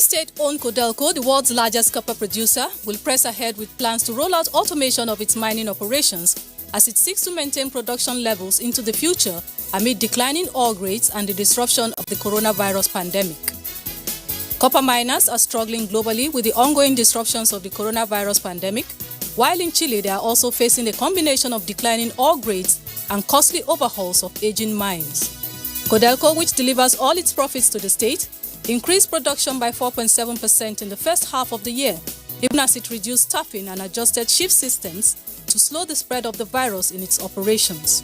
state-owned Codelco, the world's largest copper producer, will press ahead with plans to roll out automation of its mining operations as it seeks to maintain production levels into the future amid declining ore grades and the disruption of the coronavirus pandemic. Copper miners are struggling globally with the ongoing disruptions of the coronavirus pandemic, while in Chile they are also facing a combination of declining ore grades and costly overhauls of aging mines. Codelco, which delivers all its profits to the state, increased production by 4.7% in the first half of the year, even as it reduced staffing and adjusted shift systems to slow the spread of the virus in its operations.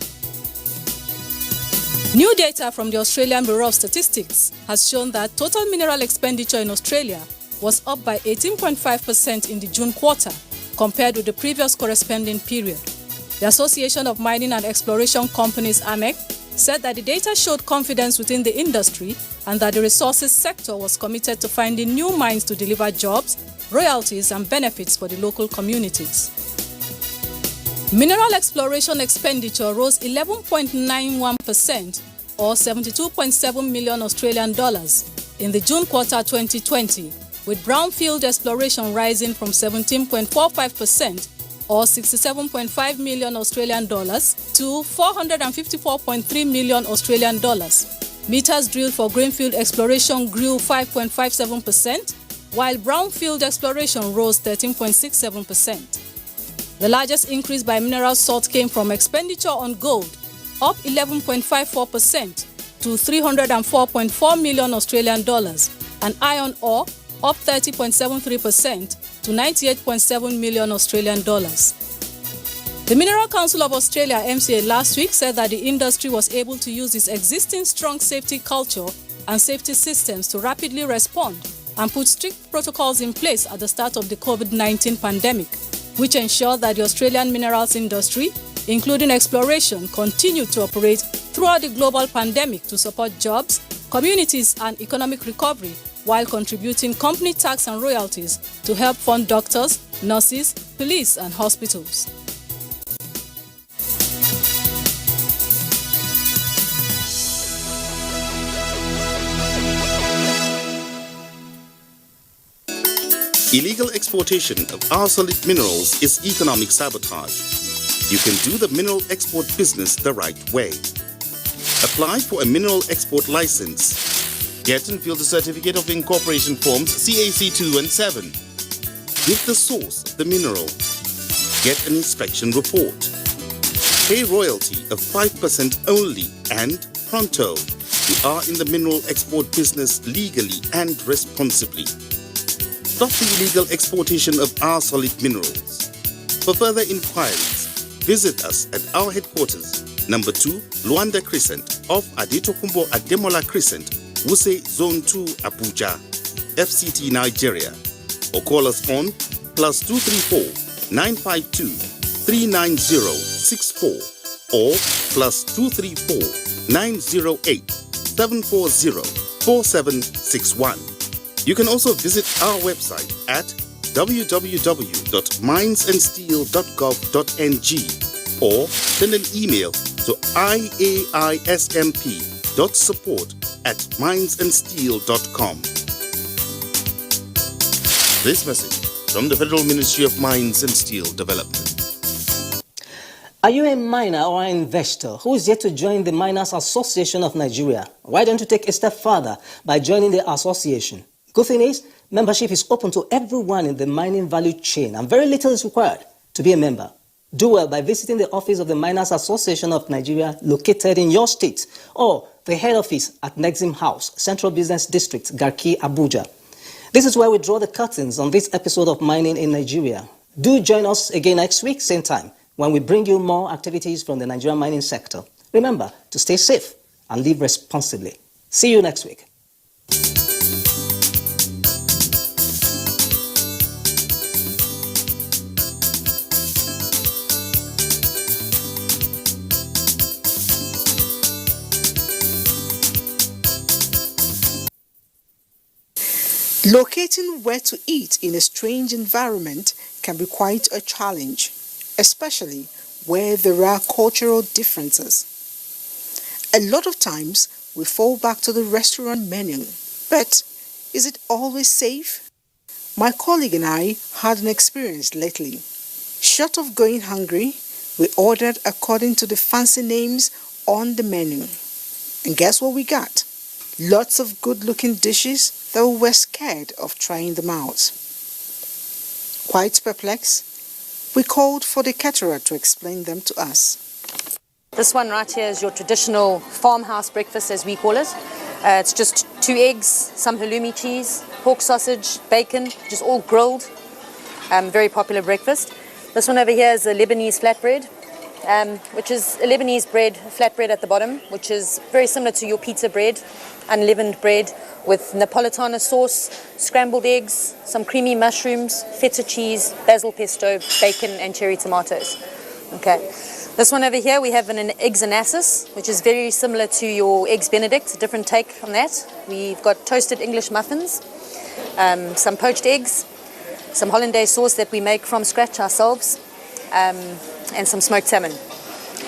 New data from the Australian Bureau of Statistics has shown that total mineral expenditure in Australia was up by 18.5% in the June quarter compared with the previous corresponding period. The Association of Mining and Exploration Companies, AMEC, said that the data showed confidence within the industry and that the resources sector was committed to finding new mines to deliver jobs, royalties and benefits for the local communities. Mineral exploration expenditure rose 11.91% or 72.7 million Australian dollars in the June quarter 2020, with brownfield exploration rising from 17.45% or 67.5 million Australian dollars to 454.3 million Australian dollars. Meters drilled for greenfield exploration grew 5.57%, while brownfield exploration rose 13.67%. The largest increase by mineral salt came from expenditure on gold, up 11.54% to 304.4 million Australian dollars, and iron ore, up 30.73% to 98.7 million Australian dollars. The Mineral Council of Australia, MCA, last week said that the industry was able to use its existing strong safety culture and safety systems to rapidly respond and put strict protocols in place at the start of the COVID-19 pandemic, which ensured that the Australian minerals industry, including exploration, continued to operate throughout the global pandemic to support jobs, communities and economic recovery, while contributing company tax and royalties to help fund doctors, nurses, police and hospitals. Illegal exportation of our solid minerals is economic sabotage. You can do the mineral export business the right way. Apply for a mineral export license. Get and fill the Certificate of Incorporation Forms CAC 2 and 7. Give the source of the mineral. Get an inspection report. Pay royalty of 5% only and pronto. You are in the mineral export business legally and responsibly. Stop the illegal exportation of our solid minerals. For further inquiries, visit us at our headquarters, number 2, Luanda Crescent, off Adetokumbo Ademola Crescent, Wuse Zone 2, Abuja, FCT, Nigeria, or call us on +234 952 390 64 or +234 908 740 4761. You can also visit our website at www.minesandsteel.gov.ng or send an email to iaismp.support@minesandsteel.com. This message from the Federal Ministry of Mines and Steel Development. Are you a miner or an investor who is yet to join the Miners Association of Nigeria? Why don't you take a step further by joining the association? Good thing is, membership is open to everyone in the mining value chain and very little is required to be a member. Do well by visiting the office of the Miners Association of Nigeria located in your state or the head office at Nexim House, Central Business District, Garki, Abuja. This is where we draw the curtains on this episode of Mining in Nigeria. Do join us again next week, same time, when we bring you more activities from the Nigerian mining sector. Remember to stay safe and live responsibly. See you next week. Locating where to eat in a strange environment can be quite a challenge, especially where there are cultural differences. A lot of times we fall back to the restaurant menu, but is it always safe? My colleague and I had an experience lately. Short of going hungry, we ordered according to the fancy names on the menu. And guess what we got? Lots of good-looking dishes that we were scared of trying them out. Quite perplexed, we called for the caterer to explain them to us. This one right here is your traditional farmhouse breakfast, as we call it. It's just 2 eggs, some halloumi cheese, pork sausage, bacon, just all grilled. Very popular breakfast. This one over here is a Lebanese flatbread, which is a Lebanese bread, flatbread at the bottom, which is very similar to your pizza bread, unleavened bread with Napolitana sauce, scrambled eggs, some creamy mushrooms, feta cheese, basil pesto, bacon and cherry tomatoes. Okay. This one over here we have an eggs anassis, which is very similar to your eggs benedict, a different take on that. We've got toasted English muffins, some poached eggs, some hollandaise sauce that we make from scratch ourselves, and some smoked salmon.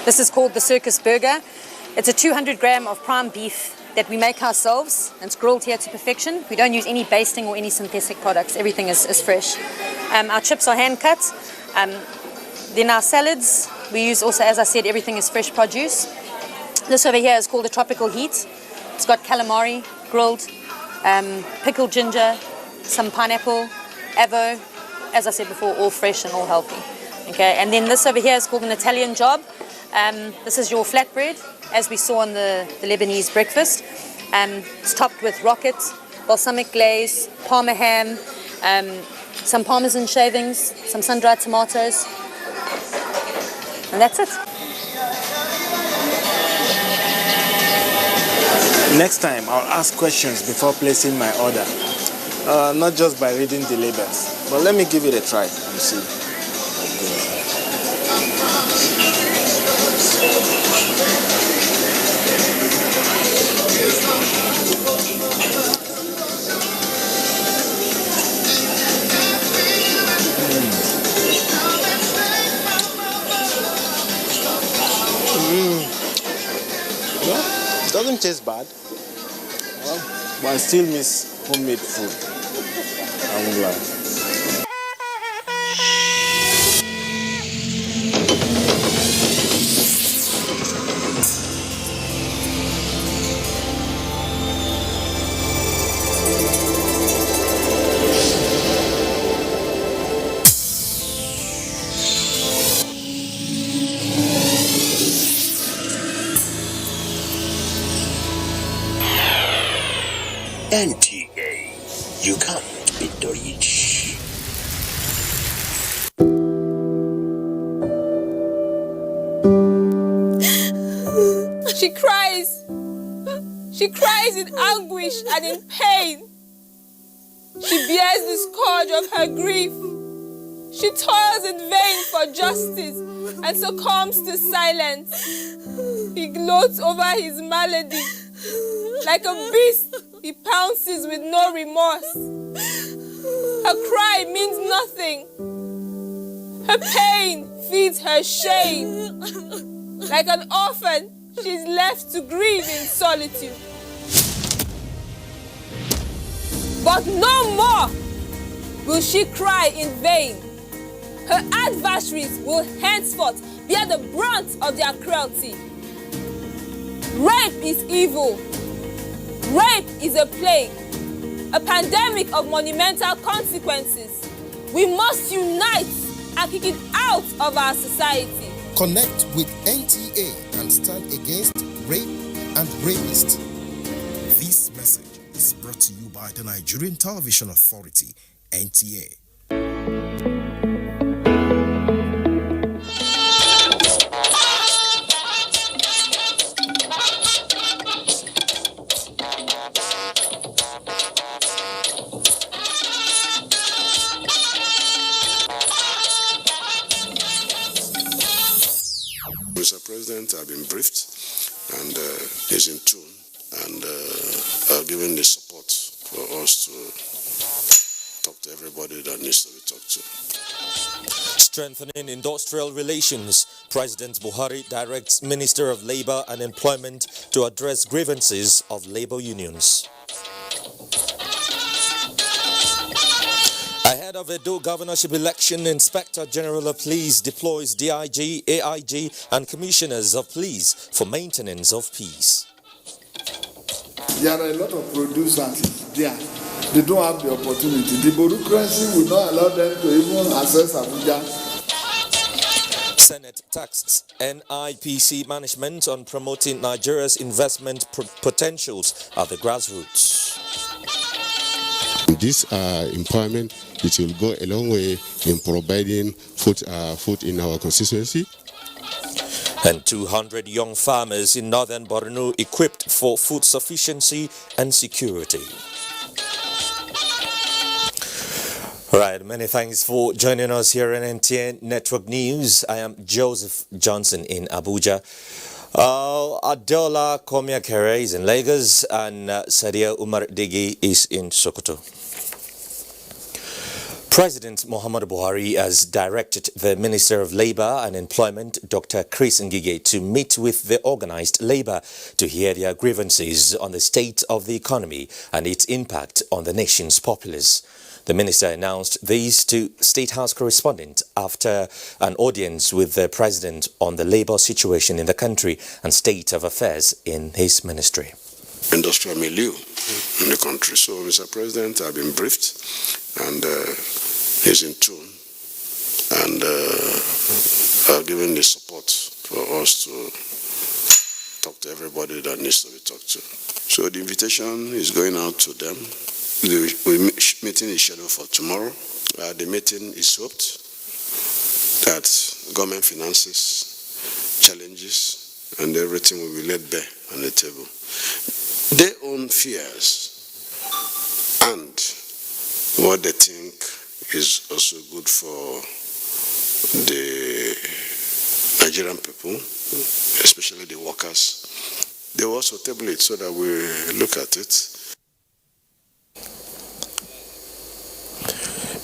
This is called the circus burger. It's a 200 gram of prime beef that we make ourselves, and it's grilled here to perfection. We don't use any basting or any synthetic products. Everything is fresh. Our chips are hand cut. Then our salads, we use also, as I said, everything is fresh produce. This over here is called a tropical heat. It's got calamari, grilled, pickled ginger, some pineapple, avo, as I said before, all fresh and all healthy. Okay, and then this over here is called an Italian job. This is your flatbread, as we saw on the Lebanese breakfast. It's topped with rocket, balsamic glaze, parma ham, some parmesan shavings, some sun-dried tomatoes, and that's it. Next time, I'll ask questions before placing my order. Not just by reading the labels. But let me give it a try and see. Well, it doesn't taste bad. Well, but I still miss homemade food. I won't lie. NTA, you can't beat the rich. She cries. She cries in anguish and in pain. She bears the scourge of her grief. She toils in vain for justice and succumbs to silence. He gloats over his malady. Like a beast, he pounces with no remorse. Her cry means nothing. Her pain feeds her shame. Like an orphan, she's left to grieve in solitude. But no more will she cry in vain. Her adversaries will henceforth bear the brunt of their cruelty. Rape is evil. Rape is a plague, a pandemic of monumental consequences. We must unite and kick it out of our society. Connect with NTA and stand against rape and rapists. This message is brought to you by the Nigerian Television Authority, NTA. Mr. President, I've been briefed and he's in tune and given the support for us to talk to everybody that needs to be talked to. Strengthening industrial relations, President Buhari directs Minister of Labour and Employment to address grievances of labour unions. Ahead of Edo governorship election, Inspector General of Police deploys DIG, AIG and Commissioners of Police for maintenance of peace. There are a lot of producers there. They don't have the opportunity. The bureaucracy will not allow them to even access Abuja. Senate taxed NIPC management on promoting Nigeria's investment potentials at the grassroots. This empowerment, it will go a long way in providing food in our constituency. And 200 young farmers in northern Borno equipped for food sufficiency and security. Right, many thanks for joining us here in NTA Network News. I am Joseph Johnson in Abuja. Adola Komia Kere is in Lagos and Sadia Umar Digi is in Sokoto. President Muhammadu Buhari has directed the Minister of Labour and Employment, Dr. Chris Ngige, to meet with the organised labour to hear their grievances on the state of the economy and its impact on the nation's populace. The minister announced these to State House correspondent after an audience with the president on the labour situation in the country and state of affairs in his ministry. Industrial milieu in the country. So, Mr. President, I've been briefed and he's in tune and I've given the support for us to talk to everybody that needs to be talked to. So the invitation is going out to them. The meeting is scheduled for tomorrow. The meeting is hoped that government finances, challenges, and everything will be laid bare on the table. Their own fears and what they think is also good for the Nigerian people, especially the workers. They will also table it so that we look at it.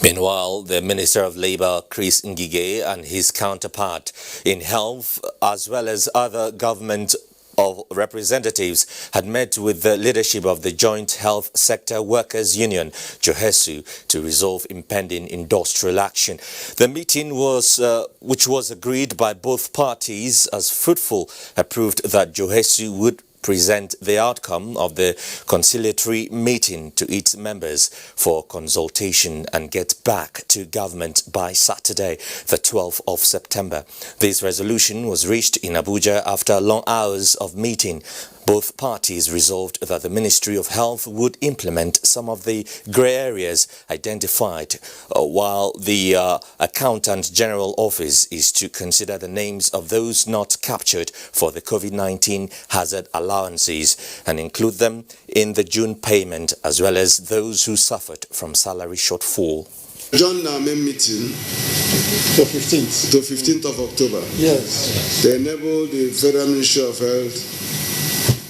Meanwhile, the Minister of Labour, Chris Ngige, and his counterpart in health, as well as other government of representatives, had met with the leadership of the Joint Health Sector Workers Union, JOHESU, to resolve impending industrial action. The meeting which was agreed by both parties as fruitful, approved that JOHESU would present the outcome of the conciliatory meeting to its members for consultation and get back to government by Saturday, the 12th of September. This resolution was reached in Abuja after long hours of meeting. Both parties resolved that the Ministry of Health would implement some of the grey areas identified, while the Accountant General Office is to consider the names of those not captured for the COVID-19 hazard allowances and include them in the June payment, as well as those who suffered from salary shortfall. John main meeting to 15th of October. Yes. They enabled the Federal Ministry of Health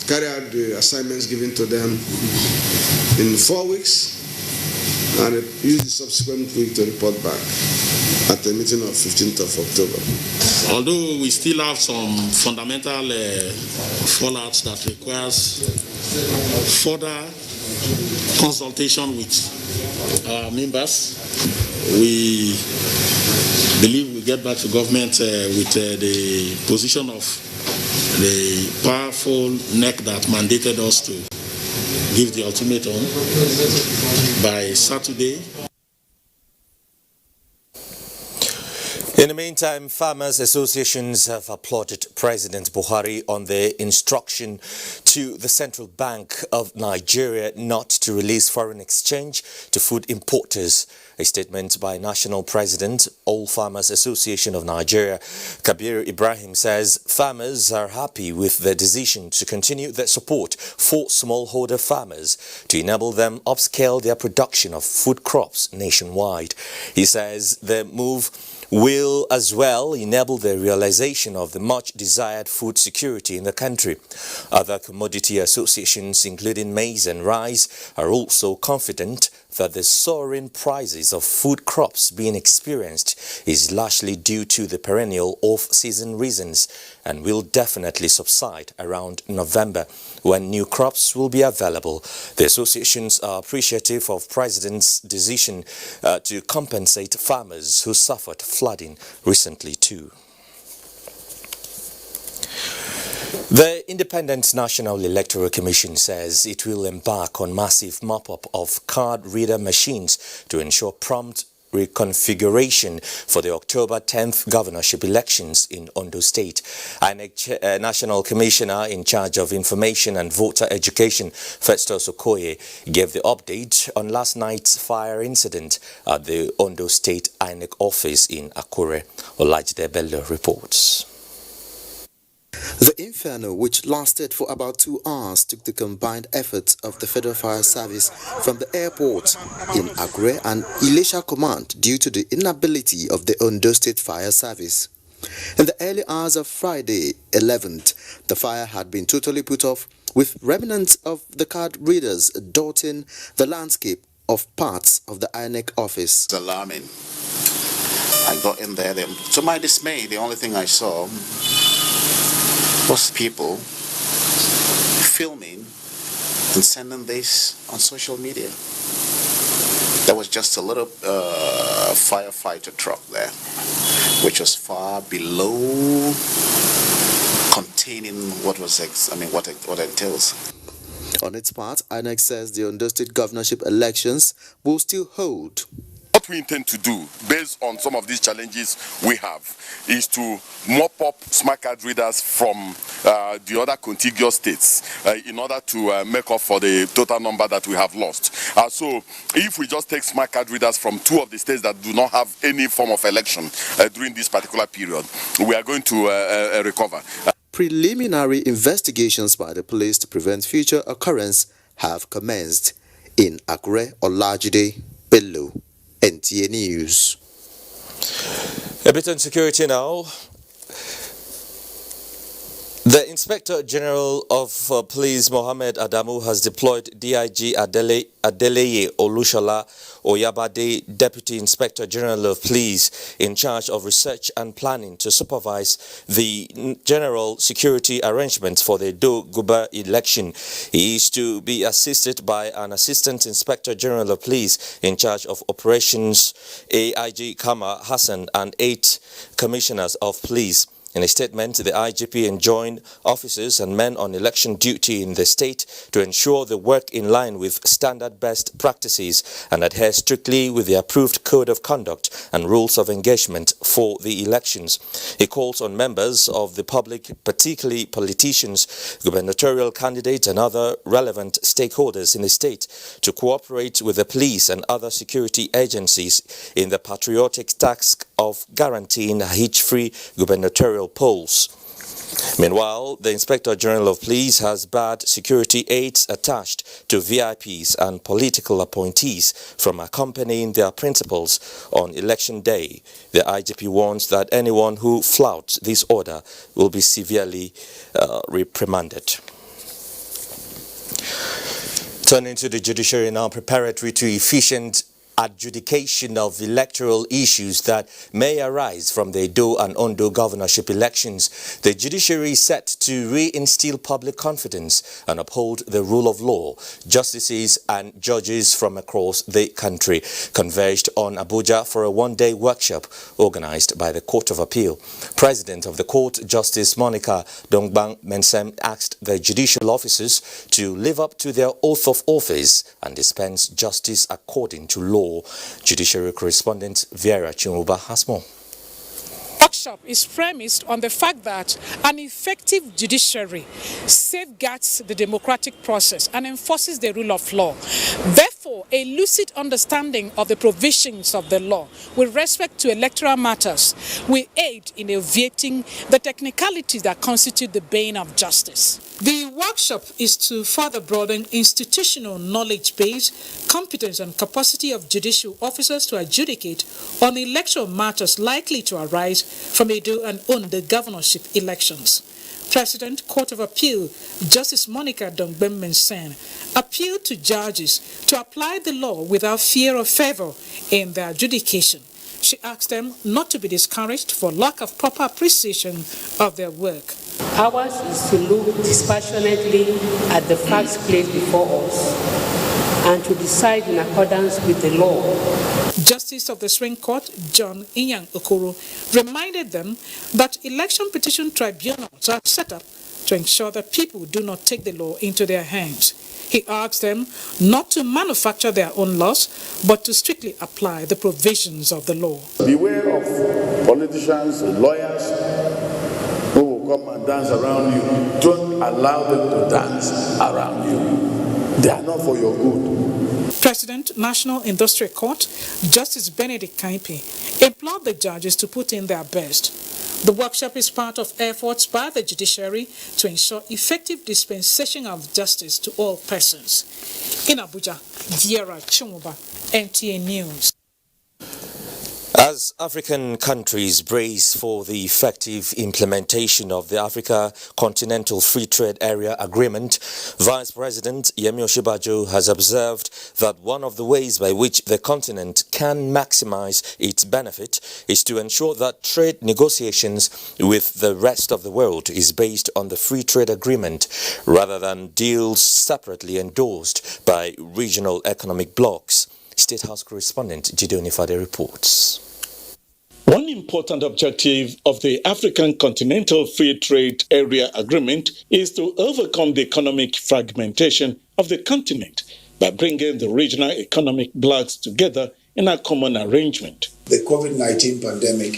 carry out the assignments given to them in 4 weeks and use the subsequent week to report back at the meeting of 15th of October. Although we still have some fundamental fallouts that requires further consultation with our members, we believe we'll get back to government with the position of the powerful neck that mandated us to give the ultimatum by Saturday. In the meantime, farmers' associations have applauded President Buhari on their instruction to the Central Bank of Nigeria not to release foreign exchange to food importers. A statement by National President, All Farmers Association of Nigeria, Kabir Ibrahim, says farmers are happy with the decision to continue their support for smallholder farmers to enable them upscale their production of food crops nationwide. He says the move will as well enable the realization of the much desired food security in the country. Other commodity associations, including maize and rice, are also confident that the soaring prices of food crops being experienced is largely due to the perennial off-season reasons and will definitely subside around November when new crops will be available. The associations are appreciative of President's decision to compensate farmers who suffered flooding recently too. The Independent National Electoral Commission says it will embark on massive mop-up of card reader machines to ensure prompt reconfiguration for the October 10th governorship elections in Ondo State. INEC National Commissioner in charge of Information and Voter Education, Festus Okoye, gave the update on last night's fire incident at the Ondo State INEC office in Akure. Olajide Bello reports. The inferno, which lasted for about 2 hours, took the combined efforts of the Federal Fire Service from the airport in Akure and Ilesha Command due to the inability of the Ondo State Fire Service. In the early hours of Friday 11th, the fire had been totally put off, with remnants of the card readers dotting the landscape of parts of the INEC office. It's alarming. I got in there, to my dismay, the only thing I saw was people filming and sending this on social media. There was just a little firefighter truck there, which was far below containing what it entails. On its part, INEC says the Ondo State governorship elections will still hold. What we intend to do, based on some of these challenges we have, is to mop up smart card readers from the other contiguous states in order to make up for the total number that we have lost. So if we just take smart card readers from 2 of the states that do not have any form of election during this particular period, we are going to recover. Preliminary investigations by the police to prevent future occurrence have commenced. In Akure, Olajide Bello, NTA News. A bit on security now. The Inspector General of Police, Mohammed Adamu, has deployed DIG Adeleye Olushola Oyabade, Deputy Inspector General of Police, in charge of research and planning to supervise the general security arrangements for the Do-Guba election. He is to be assisted by an Assistant Inspector General of Police in charge of operations, AIG Kama Hassan, and 8 commissioners of police. In a statement, the IGP enjoined officers and men on election duty in the state to ensure they work in line with standard best practices and adhere strictly with the approved code of conduct and rules of engagement for the elections. He calls on members of the public, particularly politicians, gubernatorial candidates and other relevant stakeholders in the state, to cooperate with the police and other security agencies in the patriotic task of guaranteeing a hitch-free gubernatorial polls. Meanwhile, the Inspector General of Police has barred security aides attached to VIPs and political appointees from accompanying their principals on election day. The IGP warns that anyone who flouts this order will be severely reprimanded. Turning to the judiciary now, preparatory to efficient adjudication of electoral issues that may arise from the Edo and Ondo governorship elections, the judiciary is set to reinstill public confidence and uphold the rule of law. Justices and judges from across the country converged on Abuja for a one-day workshop organized by the Court of Appeal. President of the Court, Justice Monica Dongbang Mensem, asked the judicial officers to live up to their oath of office and dispense justice according to law. Judiciary correspondent Vera Chimuba has more. Workshop is premised on the fact that an effective judiciary safeguards the democratic process and enforces the rule of law. Therefore, a lucid understanding of the provisions of the law with respect to electoral matters will aid in obviating the technicalities that constitute the bane of justice. The workshop is to further broaden institutional knowledge base, competence and capacity of judicial officers to adjudicate on electoral matters likely to arise from Edo and Ondo governorship elections. President Court of Appeal Justice Monica Dongbem-Mensah appealed to judges to apply the law without fear or favor in their adjudication. She asked them not to be discouraged for lack of proper appreciation of their work. Ours is to look dispassionately at the facts placed before us and to decide in accordance with the law. Justice of the Supreme Court, John Inyang Okoro, reminded them that election petition tribunals are set up to ensure that people do not take the law into their hands. He asked them not to manufacture their own laws, but to strictly apply the provisions of the law. Beware of politicians and lawyers who will come and dance around you. Don't allow them to dance around you. They are not for your good. President, National Industrial Court, Justice Benedict Kaipi, implored the judges to put in their best. The workshop is part of efforts by the judiciary to ensure effective dispensation of justice to all persons. In Abuja, Viera Chumuba, NTA News. As African countries brace for the effective implementation of the Africa Continental Free Trade Area Agreement, Vice President Yemi Osinbajo has observed that one of the ways by which the continent can maximize its benefit is to ensure that trade negotiations with the rest of the world is based on the Free Trade Agreement rather than deals separately endorsed by regional economic blocs. State House correspondent Gideon Ifade reports. One important objective of the African Continental Free Trade Area Agreement is to overcome the economic fragmentation of the continent by bringing the regional economic blocs together in a common arrangement. The COVID-19 pandemic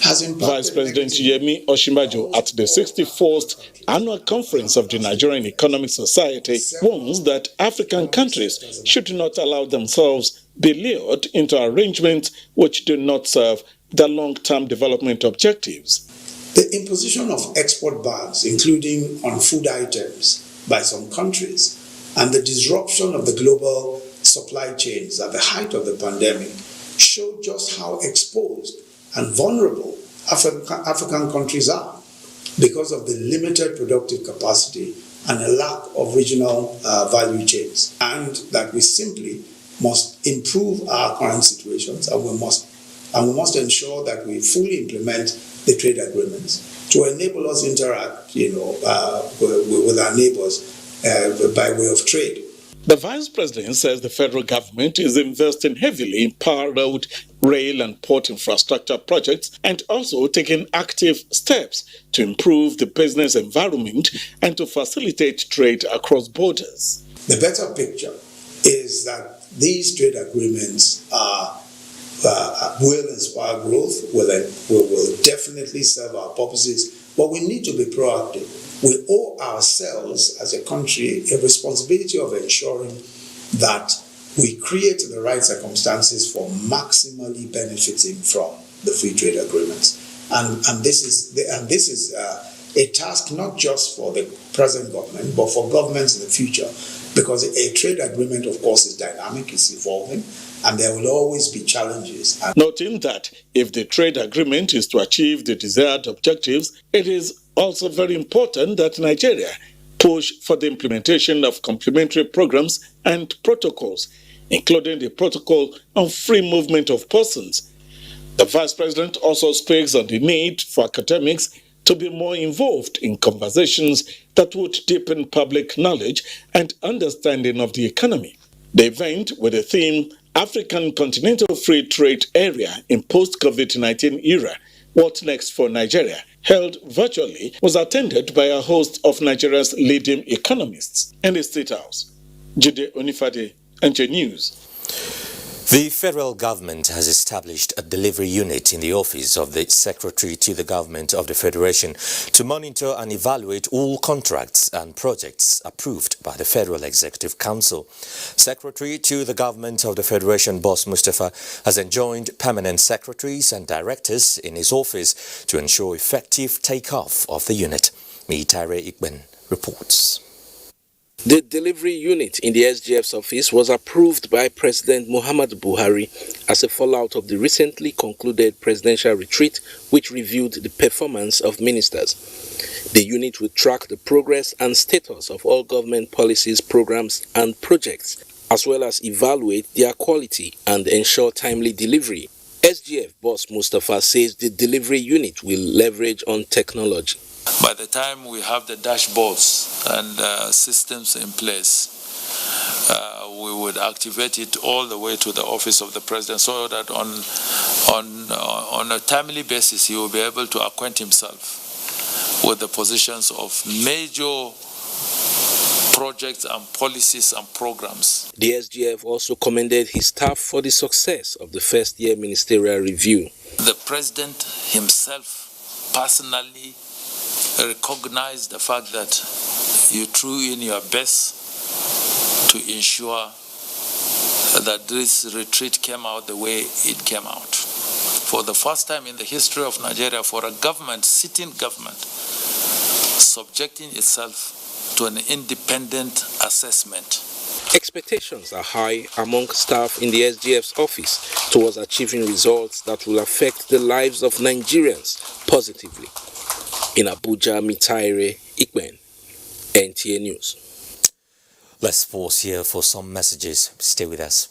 has impacted... Vice President Yemi Osinbajo at the 61st Annual Conference of the Nigerian Economic Society warns that African countries should not allow themselves be lured into arrangements which do not serve the long-term development objectives. The imposition of export bans, including on food items by some countries, and the disruption of the global supply chains at the height of the pandemic showed just how exposed and vulnerable African countries are because of the limited productive capacity and a lack of regional value chains, and that we simply must improve our current situations, and we must ensure that we fully implement the trade agreements to enable us interact, with our neighbors by way of trade. The Vice President says the federal government is investing heavily in power, road, rail and port infrastructure projects and also taking active steps to improve the business environment and to facilitate trade across borders. The better picture is that these trade agreements will inspire growth, will definitely serve our purposes, but we need to be proactive. We owe ourselves as a country a responsibility of ensuring that we create the right circumstances for maximally benefiting from the free trade agreements. And this is a task not just for the present government, but for governments in the future, because a trade agreement, of course, is dynamic, it's evolving, and there will always be challenges. Noting that if the trade agreement is to achieve the desired objectives, it is also very important that Nigeria push for the implementation of complementary programs and protocols, including the protocol on free movement of persons. The Vice President also speaks on the need for academics to be more involved in conversations that would deepen public knowledge and understanding of the economy. The event, with the theme African Continental Free Trade Area in Post-COVID-19 Era, What Next for Nigeria, held virtually, was attended by a host of Nigeria's leading economists. In the State House, Jide Onifade, NTA News. The federal government has established a delivery unit in the office of the Secretary to the Government of the Federation to monitor and evaluate all contracts and projects approved by the Federal Executive Council. Secretary to the Government of the Federation, Boss Mustafa, has enjoined permanent secretaries and directors in his office to ensure effective take-off of the unit. Mitare Ikben reports. The delivery unit in the SGF's office was approved by President Muhammadu Buhari as a fallout of the recently concluded presidential retreat, which reviewed the performance of ministers. The unit will track the progress and status of all government policies, programs, and projects, as well as evaluate their quality and ensure timely delivery. SGF boss Mustafa says the delivery unit will leverage on technology. By the time we have the dashboards and systems in place, we would activate it all the way to the office of the president, so that on a timely basis he will be able to acquaint himself with the positions of major projects and policies and programs. The SGF also commended his staff for the success of the first-year ministerial review. The president himself personally recognized the fact that you threw in your best to ensure that this retreat came out the way it came out. For the first time in the history of Nigeria, for a government, sitting government, subjecting itself to an independent assessment. Expectations are high among staff in the SGF's office towards achieving results that will affect the lives of Nigerians positively. In Abuja, Mitaire Ikben, NTA News. Let's pause here for some messages. Stay with us.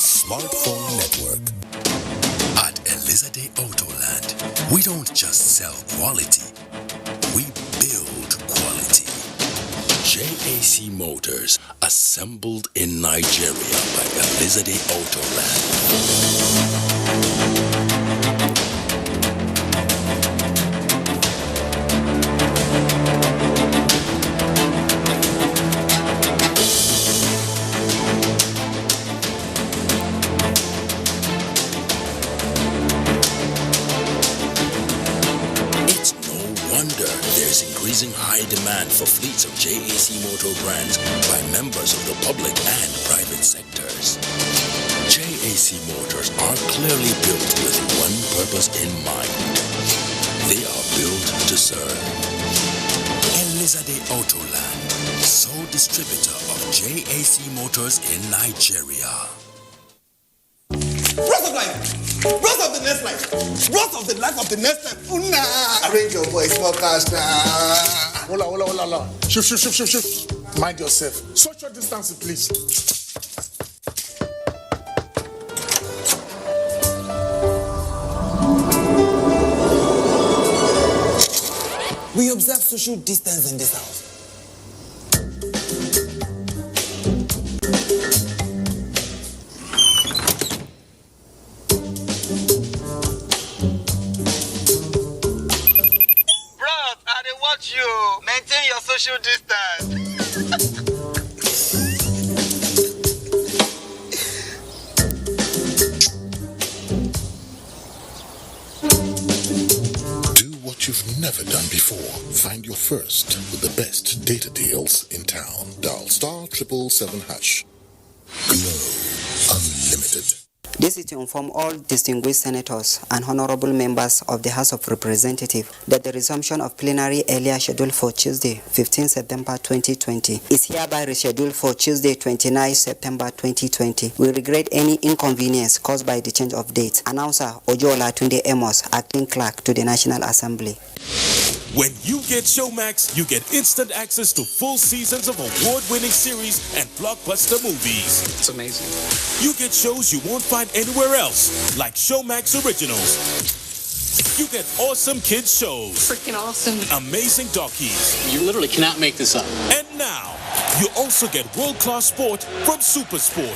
Smartphone network. At Elizade Autoland, we don't just sell quality, we build quality. JAC Motors, assembled in Nigeria by Elizade Autoland. Increasing high demand for fleets of JAC Motor brands by members of the public and private sectors. JAC Motors are clearly built with one purpose in mind. They are built to serve. Elizade Autoland, sole distributor of JAC Motors in Nigeria. Rest of life! Rest of the next life! Rest of the life of the next life! Arrange your voice, small cash now. Hola. Shift. Mind yourself. Social distancing, please. We observe social distance in this house. You maintain your social distance. Do what you've never done before. Find your first with the best data deals in town. Dial *777#. Glow Unlimited. This is to inform all distinguished senators and honorable members of the House of Representatives that the resumption of plenary earlier scheduled for Tuesday, 15 September 2020 is hereby rescheduled for Tuesday, 29 September 2020. We regret any inconvenience caused by the change of date. Announcer Ojo Olatunde Amos, Acting Clerk to the National Assembly. When you get Showmax, you get instant access to full seasons of award-winning series and blockbuster movies. It's amazing. You get shows you won't find anywhere else, like Showmax Originals, You get awesome kids shows. Freaking awesome. Amazing dockies. You literally cannot make this up. And now, you also get world-class sport from Super Sport.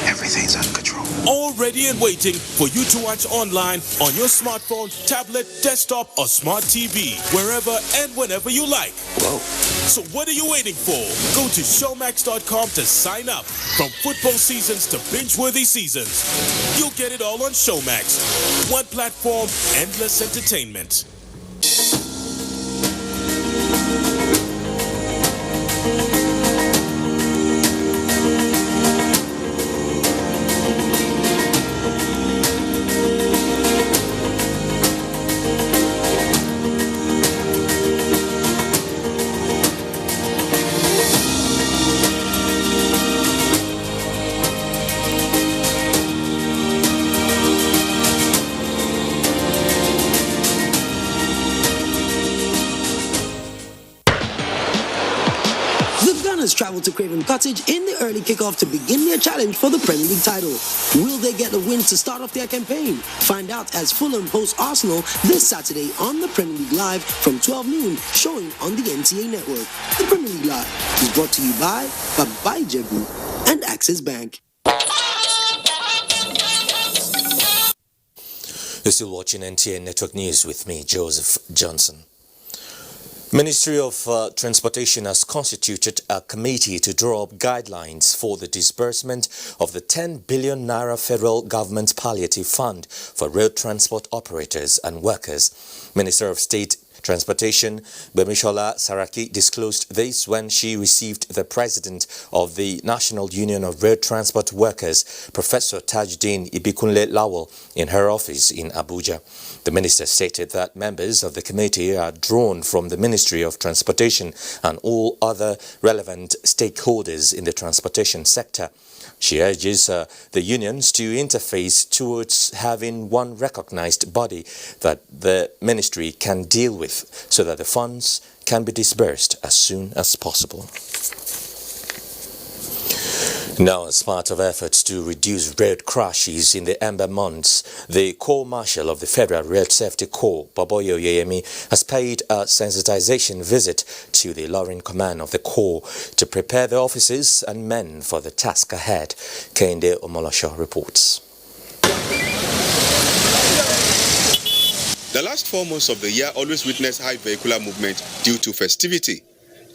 Everything's under control. All ready and waiting for you to watch online on your smartphone, tablet, desktop, or smart TV, wherever and whenever you like. Whoa. So what are you waiting for? Go to showmax.com to sign up. From football seasons to binge-worthy seasons, you'll get it all on Showmax. One platform, endless entertainment. Travel to Craven Cottage in the early kickoff to begin their challenge for the Premier League title. Will they get the win to start off their campaign? Find out as Fulham host Arsenal this Saturday on the Premier League Live from 12 noon, showing on the NTA network. The Premier League Live is brought to you by Babaija Group and Access Bank. You're still watching NTA Network News with me, Joseph Johnson. Ministry of Transportation has constituted a committee to draw up guidelines for the disbursement of the 10 billion naira federal government palliative fund for road transport operators and workers. Minister of State Transportation Bemisola Saraki disclosed this when she received the president of the National Union of Road Transport Workers, Professor Tajuddin Ibikunle Lawal, in her office in Abuja. The minister stated that members of the committee are drawn from the Ministry of Transportation and all other relevant stakeholders in the transportation sector. She urges the unions to interface towards having one recognized body that the ministry can deal with so that the funds can be disbursed as soon as possible. Now, as part of efforts to reduce road crashes in the Ember months, the Corps Marshal of the Federal Road Safety Corps, Baboyo Yeyemi, has paid a sensitization visit to the Lorrying Command of the Corps to prepare the officers and men for the task ahead. Kende Omolosho reports. The last 4 months of the year always witness high vehicular movement due to festivity.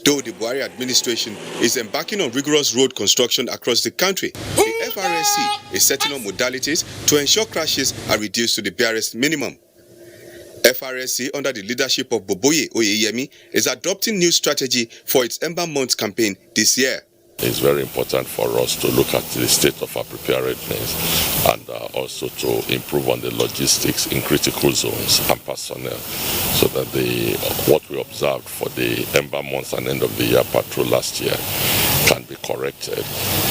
Though the Buhari administration is embarking on rigorous road construction across the country, the FRSC is setting up modalities to ensure crashes are reduced to the barest minimum. FRSC, under the leadership of Boboye Oyeyemi, is adopting new strategy for its Ember Month campaign this year. It's very important for us to look at the state of our preparedness and also to improve on the logistics in critical zones and personnel so that what we observed for the Ember months and end of the year patrol last year can be corrected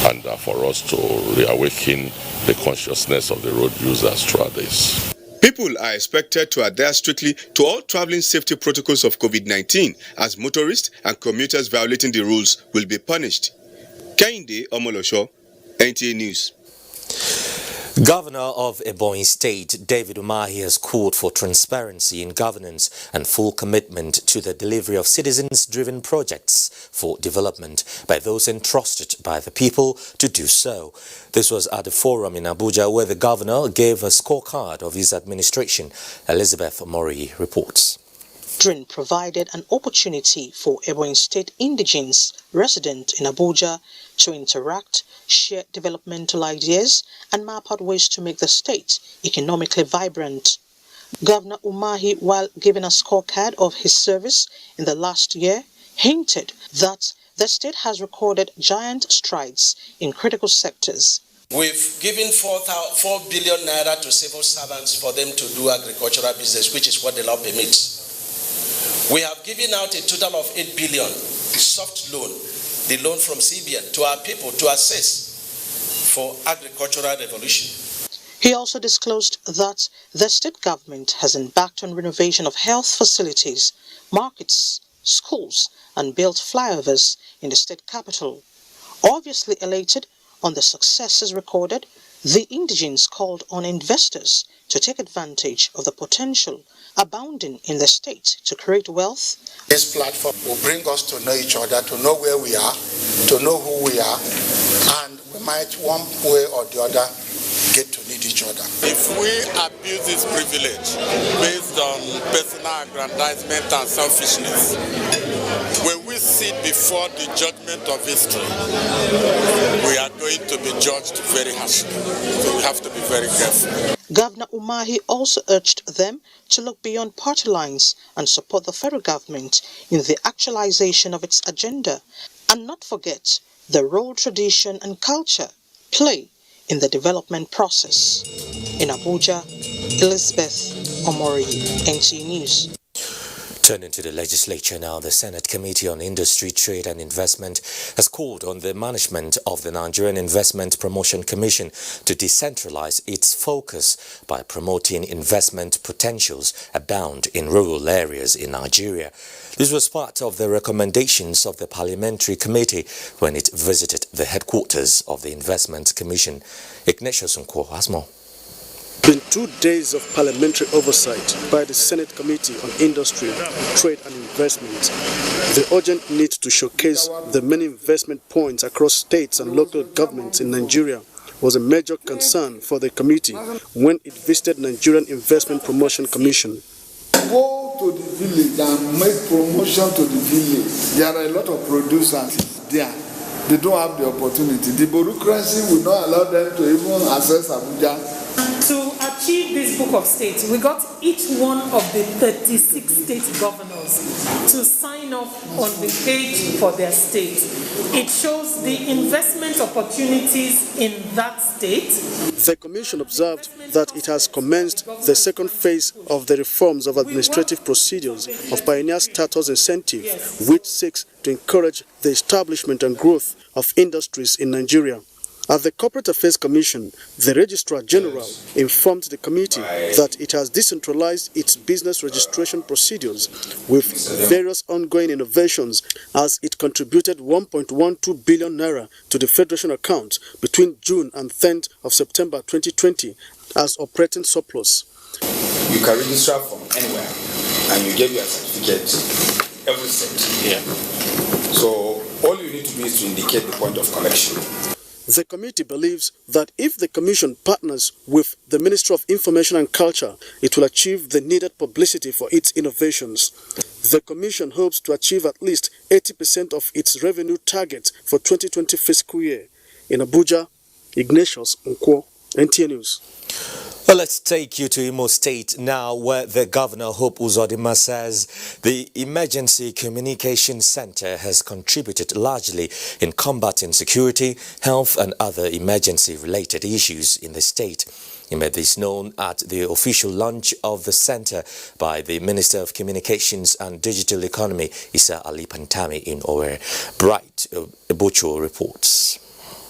and for us to reawaken the consciousness of the road users throughout this. People are expected to adhere strictly to all traveling safety protocols of COVID-19 as motorists and commuters violating the rules will be punished. Kende Omolosho, NTA News. Governor of Ebonyi State, David Umahi, has called for transparency in governance and full commitment to the delivery of citizens-driven projects for development by those entrusted by the people to do so. This was at the forum in Abuja where the governor gave a scorecard of his administration. Elizabeth Omori reports. Provided an opportunity for Ebonyi State indigenes resident in Abuja to interact, share developmental ideas, and map out ways to make the state economically vibrant. Governor Umahi, while giving a scorecard of his service in the last year, hinted that the state has recorded giant strides in critical sectors. We've given 4 billion naira to civil servants for them to do agricultural business, which is what the law permits. We have given out a total of 8 billion soft loan, the loan from CBN, to our people to assess for agricultural revolution. He also disclosed that the state government has embarked on renovation of health facilities, markets, schools, and built flyovers in the state capital. Obviously elated on the successes recorded, The indigenes called on investors to take advantage of the potential abounding in the state to create wealth. This platform will bring us to know each other, to know where we are, to know who we are, and we might one way or the other get to need each other. If we abuse this privilege based on personal aggrandizement and selfishness, when we sit before the judgment of history, we are going to be judged very harshly. So we have to be very careful. Governor Umahi also urged them to look beyond party lines and support the federal government in the actualization of its agenda, and not forget the role tradition and culture play in the development process. In Abuja, Elizabeth Omori, NTA News. Turning to the legislature now, the Senate Committee on Industry, Trade and Investment has called on the management of the Nigerian Investment Promotion Commission to decentralize its focus by promoting investment potentials abound in rural areas in Nigeria. This was part of the recommendations of the Parliamentary Committee when it visited the headquarters of the Investment Commission. Ignatius Nkwo has more. Been 2 days of parliamentary oversight by the Senate Committee on Industry, Trade and Investment. The urgent need to showcase the many investment points across states and local governments in Nigeria was a major concern for the committee when it visited Nigerian Investment Promotion Commission. Go to the village and make promotion to the village. There are a lot of producers there. They don't have the opportunity. The bureaucracy will not allow them to even access Abuja. To achieve this book of states, we got each one of the 36 state governors to sign off on the page for their state. It shows the investment opportunities in that state. The Commission observed that it has commenced the second phase of the reforms of administrative procedures of Pioneer Status Incentive, which seeks to encourage the establishment and growth of industries in Nigeria. At the Corporate Affairs Commission, the Registrar General informed the committee that it has decentralized its business registration procedures with various ongoing innovations as it contributed 1.12 billion naira to the Federation account between June and 10th of September 2020 as operating surplus. You can register from anywhere and you get your certificate every state here. So all you need to do is to indicate the point of collection. The committee believes that if the Commission partners with the Ministry of Information and Culture, it will achieve the needed publicity for its innovations. The Commission hopes to achieve at least 80% of its revenue target for 2020 fiscal year. In Abuja, Ignatius Nkwo, NTA News. Well, let's take you to Imo State now, where the Governor, Hope Uzodinma, says the Emergency Communication Center has contributed largely in combating security, health and other emergency-related issues in the state. He made this known at the official launch of the center by the Minister of Communications and Digital Economy, Isa Ali Pantami, in Owerri. Bright Ebucho reports.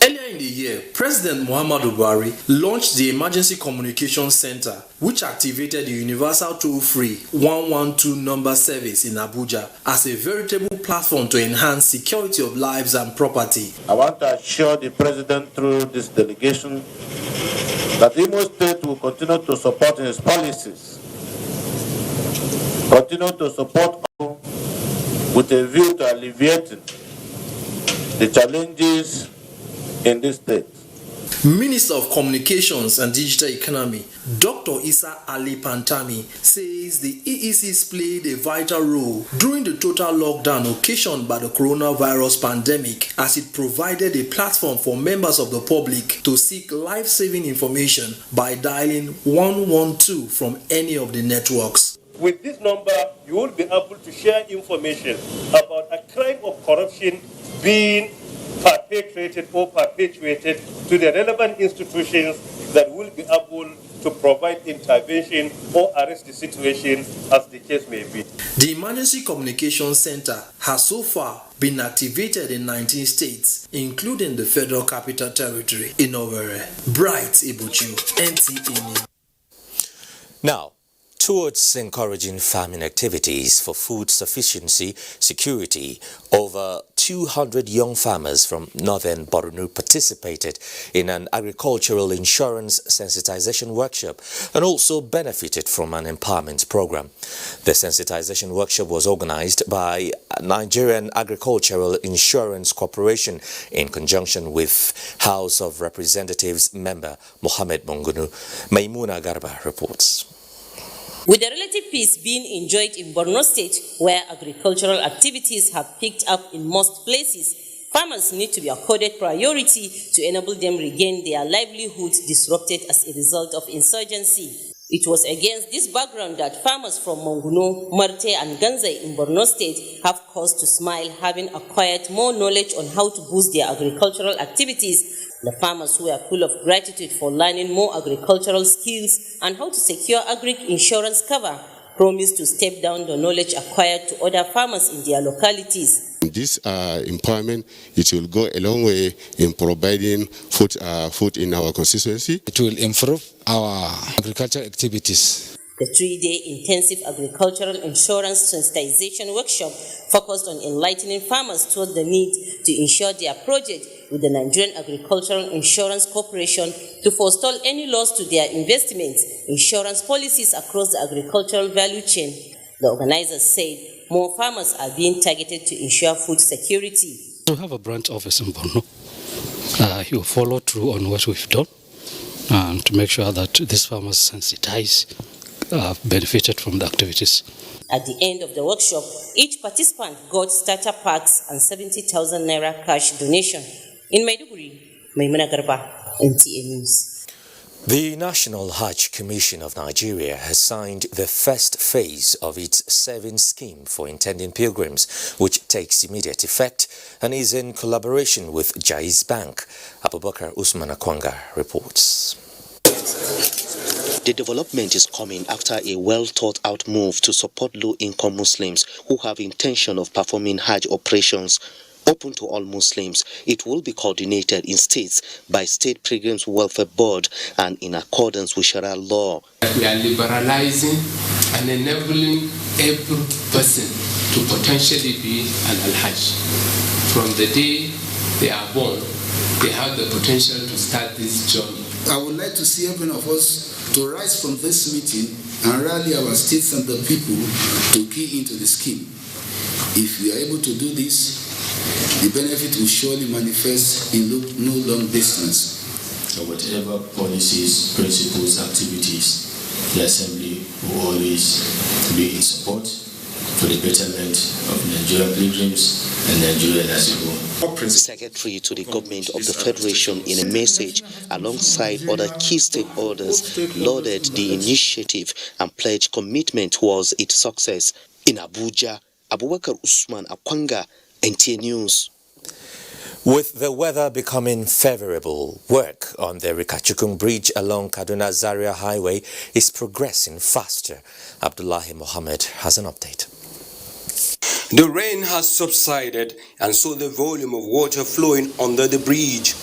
Earlier in the year, President Muhammadu Buhari launched the Emergency Communication Center, which activated the Universal Toll-Free 112 number service in Abuja as a veritable platform to enhance security of lives and property. I want to assure the President through this delegation that Imo State will continue to support his policies, continue to support with a view to alleviating the challenges in this state. Minister of Communications and Digital Economy, Dr. Isa Ali Pantami, says the EECs played a vital role during the total lockdown occasioned by the coronavirus pandemic, as it provided a platform for members of the public to seek life-saving information by dialing 112 from any of the networks. With this number, you will be able to share information about a crime of corruption being perpetrated or perpetuated to the relevant institutions that will be able to provide intervention or arrest the situation as the case may be. The Emergency Communication Center has so far been activated in 19 states, including the Federal Capital Territory in Owerri. Bright Ebuchu, NTA. Now, Towards encouraging farming activities for food sufficiency, security, over 200 young farmers from northern Borno participated in an agricultural insurance sensitization workshop and also benefited from an empowerment program. The sensitization workshop was organized by Nigerian Agricultural Insurance Corporation in conjunction with House of Representatives member Mohammed Mungunu. Maimuna Garba reports. With the relative peace being enjoyed in Borno State, where agricultural activities have picked up in most places, farmers need to be accorded priority to enable them regain their livelihoods disrupted as a result of insurgency. It was against this background that farmers from Monguno, Marte and Ganzai in Borno State have cause to smile, having acquired more knowledge on how to boost their agricultural activities. The farmers, who are full of gratitude for learning more agricultural skills and how to secure agri-insurance cover, promised to step down the knowledge acquired to other farmers in their localities. This empowerment, it will go a long way in providing food in our constituency. It will improve our agricultural activities. The 3-day intensive agricultural insurance sensitization workshop focused on enlightening farmers toward the need to insure their project with the Nigerian Agricultural Insurance Corporation to forestall any loss to their investments, insurance policies across the agricultural value chain. The organizers said more farmers are being targeted to ensure food security. We have a branch office in Borno. He will follow through on what we've done to make sure that these farmers sensitized benefited from the activities. At the end of the workshop, each participant got starter packs and 70,000 naira cash donation. In Maiduguri, Maimuna Garba, NTA News. The National Hajj Commission of Nigeria has signed the first phase of its savings scheme for intending pilgrims, which takes immediate effect and is in collaboration with Jaiz Bank. Abubakar Usman Akwanga reports. The development is coming after a well-thought-out move to support low-income Muslims who have intention of performing Hajj operations. Open to all Muslims, it will be coordinated in states by State Pilgrims Welfare Board and in accordance with Sharia law. We are liberalizing and enabling every person to potentially be an Al-Hajj. From the day they are born, they have the potential to start this journey. I would like to see every one of us to rise from this meeting and rally our states and the people to key into the scheme. If we are able to do this, the benefit will surely manifest in no long distance. So whatever policies, principles, activities, the Assembly will always be in support for the betterment of Nigerian pilgrims and Nigeria as a whole. Secretary to the government of the Federation, in a message alongside other key stakeholders, lauded the initiative and pledged commitment towards its success. In Abuja, Abubakar Usman Akwanga, NTA News. With the weather becoming favorable, work on the Rikachukung Bridge along Kaduna Zaria Highway is progressing faster. Abdullahi Mohammed has an update. The rain has subsided and so the volume of water flowing under the bridge.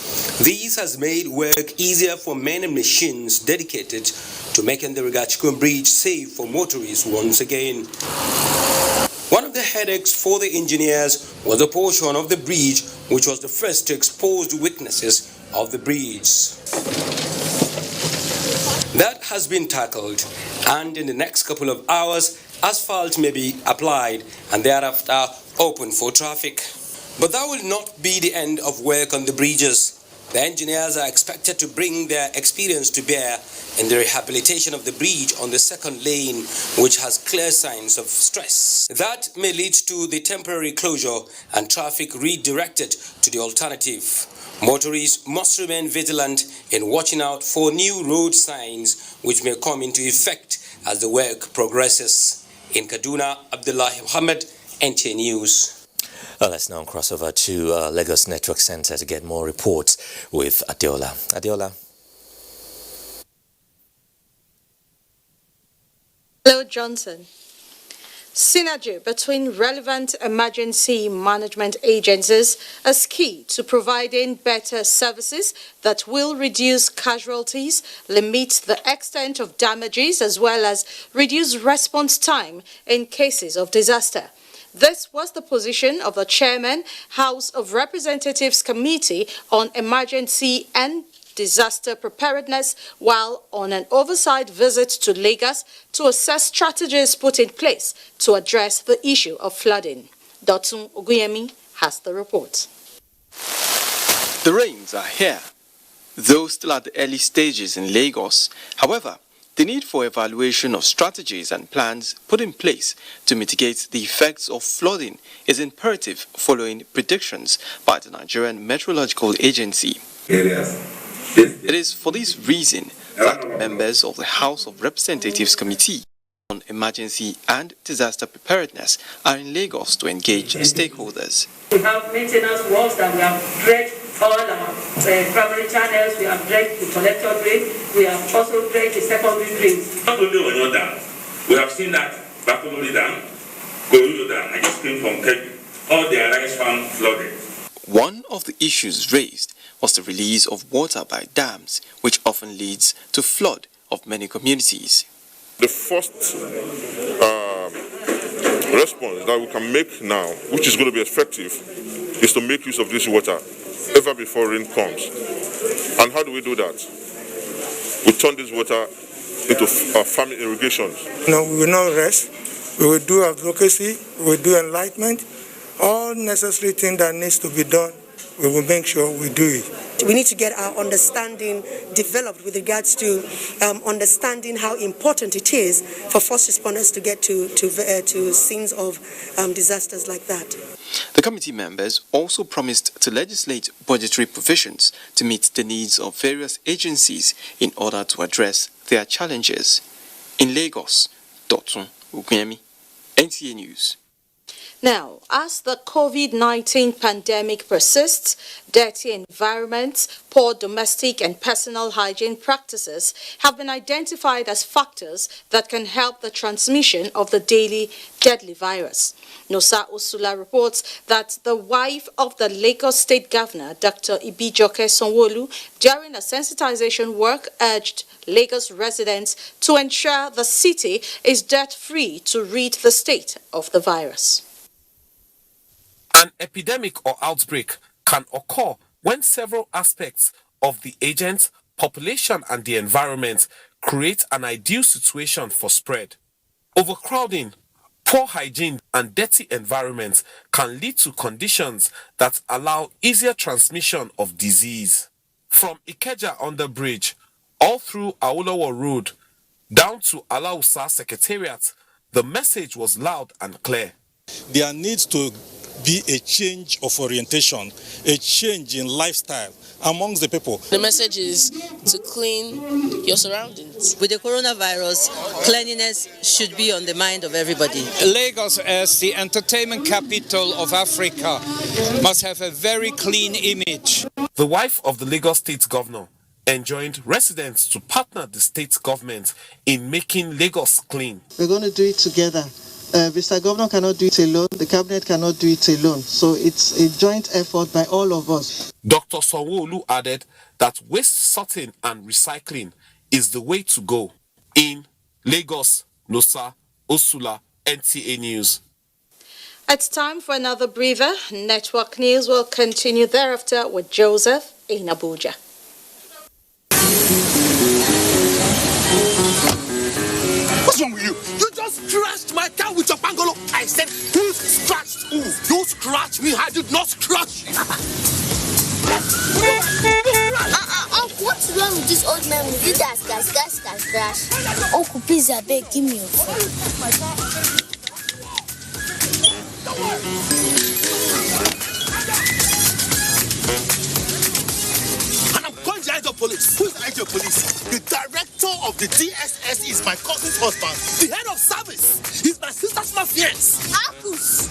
This has made work easier for men and machines dedicated to making the Rikachukung Bridge safe for motorists once again. One of the headaches for the engineers was a portion of the bridge which was the first to expose the weaknesses of the bridge. That has been tackled, and in the next couple of hours, asphalt may be applied and thereafter open for traffic. But that will not be the end of work on the bridges. The engineers are expected to bring their experience to bear in the rehabilitation of the bridge on the second lane, which has clear signs of stress. That may lead to the temporary closure and traffic redirected to the alternative. Motorists must remain vigilant in watching out for new road signs which may come into effect as the work progresses. In Kaduna, Abdullahi Muhammad, NTA News. Let's now cross over to Lagos Network Center to get more reports with Adeola. Adeola. Hello, Johnson. Synergy between relevant emergency management agencies is key to providing better services that will reduce casualties, limit the extent of damages, as well as reduce response time in cases of disaster. This was the position of the Chairman, House of Representatives Committee on Emergency and Disaster Preparedness while on an oversight visit to Lagos to assess strategies put in place to address the issue of flooding. Dotun Oguyemi has the report. The rains are here, though still at the early stages in Lagos. However, the need for evaluation of strategies and plans put in place to mitigate the effects of flooding is imperative following predictions by the Nigerian Meteorological Agency. It is for this reason that members of the House of Representatives Committee on Emergency and Disaster Preparedness are in Lagos to engage stakeholders. We have maintenance works that we have dredged all our primary channels, we have dredged the collector drain, we have also dredged the secondary drains. Not only on your dam, we have seen that Bakolori Dam, Goruyo Dam, I just came from Kebbi, all the rice farm flooded. One of the issues raised was the release of water by dams, which often leads to flood of many communities. The first response that we can make now, which is going to be effective, is to make use of this water ever before rain comes. And how do we do that? We turn this water into farming irrigation. No, we will not rest. We will do advocacy, we will do enlightenment, all necessary things that needs to be done. We will make sure we do it. We need to get our understanding developed with regards to understanding how important it is for first responders to get to scenes of disasters like that. The committee members also promised to legislate budgetary provisions to meet the needs of various agencies in order to address their challenges. In Lagos, Dotun Oguyemi, NTA News. Now, as the COVID-19 pandemic persists, dirty environments, poor domestic and personal hygiene practices have been identified as factors that can help the transmission of the daily deadly virus. Nosa Osula reports that the wife of the Lagos State Governor, Dr. Ibijoke Sanwo-Olu, during a sensitization work urged Lagos residents to ensure the city is dirt-free to rid the state of the virus. An epidemic or outbreak can occur when several aspects of the agent, population, and the environment create an ideal situation for spread. Overcrowding, poor hygiene, and dirty environments can lead to conditions that allow easier transmission of disease. From Ikeja under bridge, all through Awolowo Road, down to Alausa Secretariat, the message was loud and clear. There needs to be a change of orientation, a change in lifestyle amongst the people. The message is to clean your surroundings. With the coronavirus, cleanliness should be on the mind of everybody. Lagos, as the entertainment capital of Africa, must have a very clean image. The wife of the Lagos State Governor enjoined residents to partner the state government in making Lagos clean. We're going to do it together. Mr. Governor cannot do it alone, the cabinet cannot do it alone. So it's a joint effort by all of us. Dr. Sanwo-Olu added that waste sorting and recycling is the way to go. In Lagos, Nosa Osula, NTA News. It's time for another breather. Network News will continue thereafter with Joseph in Abuja. What's wrong with you? You just crashed my car with your bungalow. I said, who scratched who? You scratched me. I did not scratch you. What's wrong with this old man with you that scratch? Uncle, please, I beg, give me your phone. And I'm going to the police. Who's the police? The director of the DSS is my cousin's husband. The head of service is my sister's fiance. Uncles,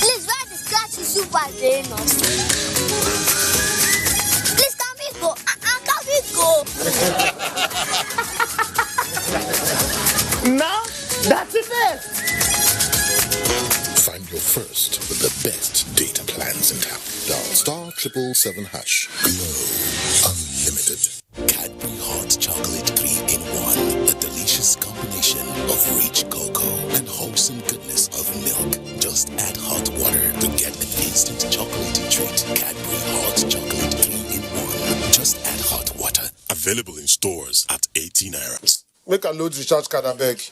please, why the scratch is super famous? Please, can we go? Can we go? Now, that's it. first with the best data plans in town. Dial *777#. Glow Unlimited. Cadbury Hot Chocolate 3-in-1. A delicious combination of rich cocoa and wholesome goodness of milk. Just add hot water to get an instant chocolatey treat. Cadbury Hot Chocolate 3-in-1. Just add hot water. Available in stores at 18 naira. Make a load recharge card, I beg.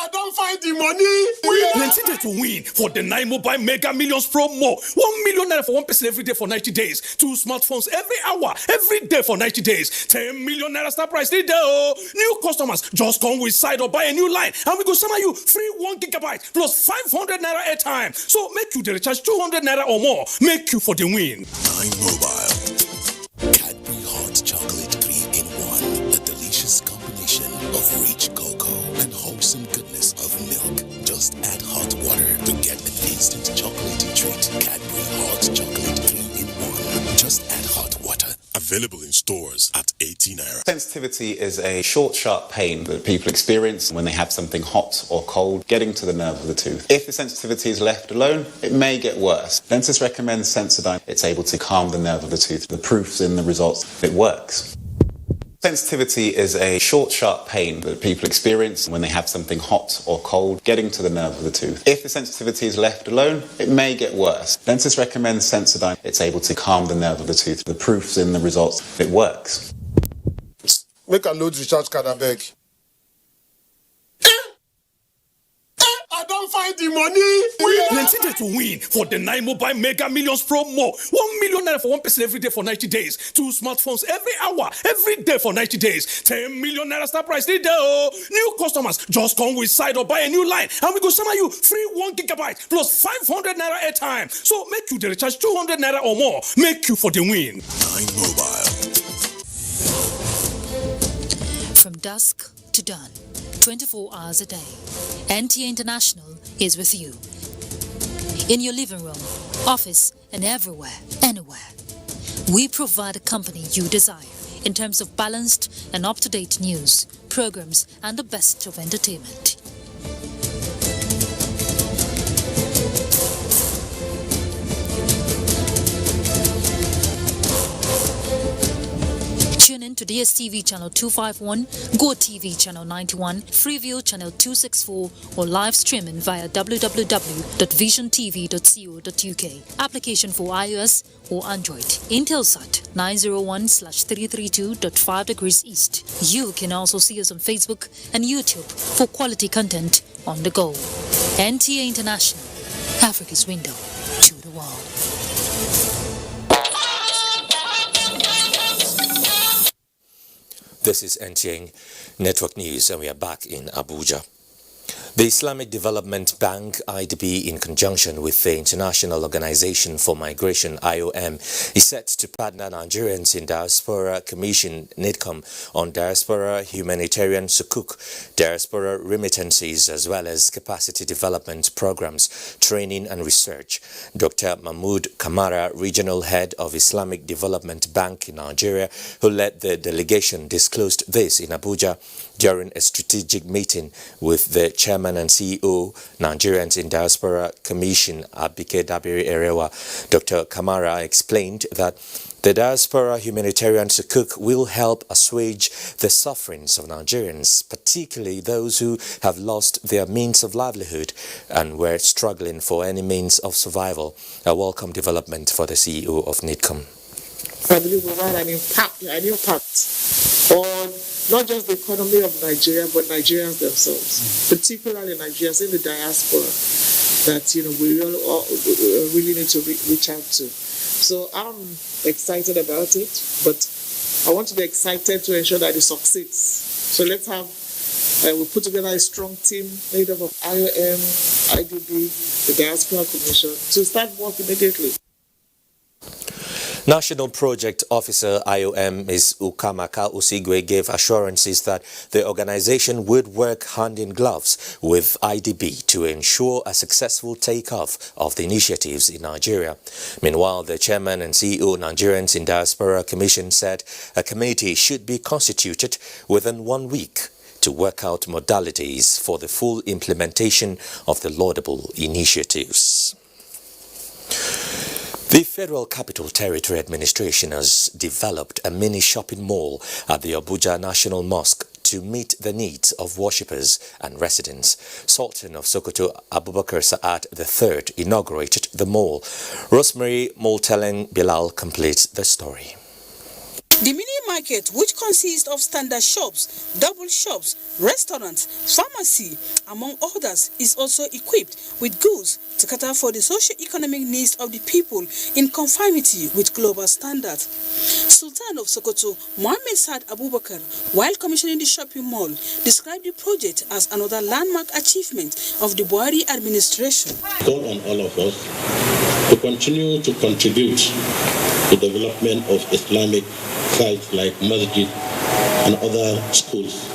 I don't find the money. Plenty day to win for the 9 Mobile Mega Millions promo. 1 million naira for one person every day for 90 days. 2 smartphones every hour, every day for 90 days. 10 million naira star prize today. New customers just come with side or buy a new line, and we go send you free 1 gigabyte plus 500 naira airtime. So make you the recharge 200 naira or more. Make you for the win. 9 Mobile. Cadbury Hot Chocolate 3-in-1. A delicious combination of rich cocoa and wholesome goodness of milk. Just add hot water to get an instant chocolatey treat. Cadbury Hot Chocolate 3-in-1. Just add hot water. Available in stores at 18 naira. Sensitivity is a short, sharp pain that people experience when they have something hot or cold getting to the nerve of the tooth. If the sensitivity is left alone, it may get worse. Dentists recommend Sensodyne. It's able to calm the nerve of the tooth. The proof's in the results. It works. Sensitivity is a short, sharp pain that people experience when they have something hot or cold getting to the nerve of the tooth. If the sensitivity is left alone, it may get worse. Dentists recommend Sensodyne. It's able to calm the nerve of the tooth. The proof's in the results. It works. Make a load recharge card, I beg. I don't find the money. Plenty day to win for the 9 Mobile Mega Millions promo. 1 million naira for one person every day for 90 days. 2 smartphones every hour, every day for 90 days. 10 million naira star prize today. New customers just come with side or buy a new line, and we go send you free 1 gigabyte plus 500 naira airtime. So make you the recharge 200 naira or more. Make you for the win. 9 Mobile. From dusk to dawn, 24 hours a day, NTA International is with you. In your living room, office, and everywhere, anywhere. We provide a company you desire in terms of balanced and up-to-date news, programs, and the best of entertainment. Tune in to DSTV channel 251, GoTV channel 91, Freeview channel 264, or live streaming via www.visiontv.co.uk. Application for iOS or Android. Intelsat 901/332.5 degrees east. You can also see us on Facebook and YouTube for quality content on the go. NTA International, Africa's window to the world. This is NTA Network News, and we are back in Abuja. The Islamic Development Bank, IDB, in conjunction with the International Organization for Migration, IOM, is set to partner Nigerians in Diaspora Commission, NIDCOM, on Diaspora Humanitarian Sukuk, Diaspora Remittances, as well as capacity development programs, training and research. Dr. Mahmoud Kamara, Regional Head of Islamic Development Bank in Nigeria, who led the delegation, disclosed this in Abuja during a strategic meeting with the Chairman and CEO, Nigerians in Diaspora Commission, Abike Dabiri Erewa. Dr. Kamara explained that the Diaspora Humanitarian Sukuk will help assuage the sufferings of Nigerians, particularly those who have lost their means of livelihood and were struggling for any means of survival. A welcome development for the CEO of NIDCOM. I believe will have an impact on not just the economy of Nigeria, but Nigerians themselves, particularly Nigerians in the diaspora, that we really need to reach out to. So I'm excited about it, but I want to be excited to ensure that it succeeds. So let's have, we'll put together a strong team made up of IOM, IDB, the Diaspora Commission, to start work immediately. National Project Officer IOM Ms. Ukamaka Usigwe gave assurances that the organization would work hand in gloves with IDB to ensure a successful takeoff of the initiatives in Nigeria. Meanwhile, the Chairman and CEO Nigerians in Diaspora Commission said a committee should be constituted within 1 week to work out modalities for the full implementation of the laudable initiatives. The Federal Capital Territory Administration has developed a mini shopping mall at the Abuja National Mosque to meet the needs of worshippers and residents. Sultan of Sokoto Abubakar Sa'ad III inaugurated the mall. Rosemary Moltelen Bilal completes the story. The mini market, which consists of standard shops, double shops, restaurants, pharmacy, among others, is also equipped with goods to cater for the socio-economic needs of the people in conformity with global standards. Sultan of Sokoto, Mohammed Saad Abubakar, while commissioning the shopping mall, described the project as another landmark achievement of the Buhari administration. Call on all of us to continue to contribute to the development of Islamic sites like masjid and other schools.